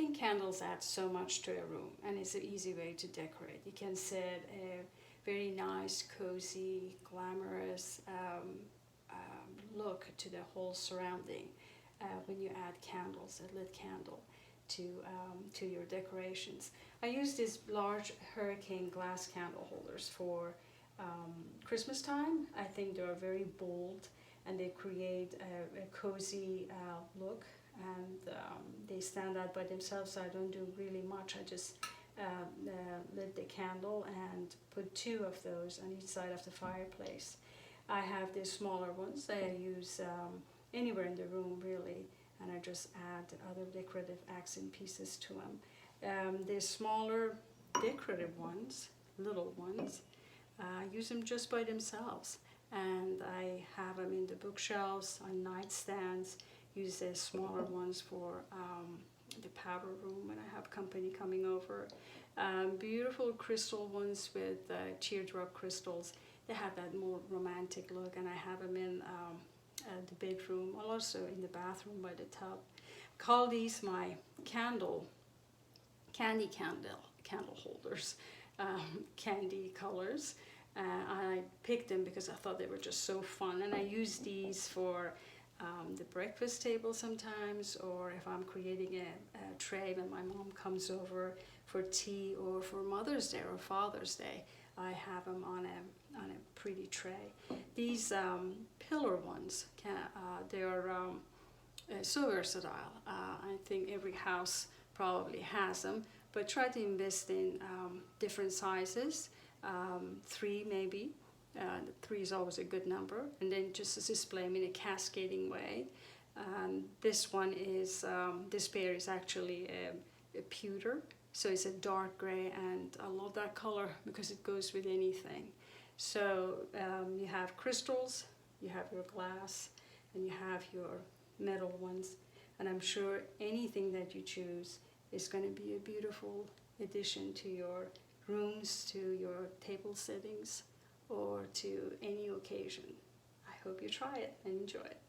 think candles add so much to a room, and it's an easy way to decorate. You can set a very nice, cozy, glamorous look to the whole surrounding when you add candles, a lit candle, to your decorations. I use these large hurricane glass candle holders for Christmas time. I think they are very bold and they create a cozy look, and they stand out by themselves, so I don't do really much. I just lit the candle and put 2 of those on each side of the fireplace. I have the smaller ones that I use anywhere in the room really, and I just add other decorative accent pieces to them. The smaller decorative ones, little ones, I use them just by themselves, and I have them in the bookshelves, on nightstands. Use the smaller ones for the powder room when I have company coming over. Beautiful crystal ones with teardrop crystals. They have that more romantic look, and I have them in the bedroom, also in the bathroom by the tub. I call these my candy candle holders, candy colors. I picked them because I thought they were just so fun, and I use these for the breakfast table sometimes, or if I'm creating a tray when my mom comes over for tea, or for Mother's Day or Father's Day, I have them on a pretty tray. These pillar ones, they are so versatile. I think every house probably has them, but try to invest in different sizes, 3 maybe. 3 is always a good number, and then just display them in a cascading way. This one is, this pair is actually a pewter, so it's a dark gray, and I love that color because it goes with anything. So you have crystals, you have your glass, and you have your metal ones, and I'm sure anything that you choose is going to be a beautiful addition to your rooms, to your table settings, or to any occasion. I hope you try it and enjoy it.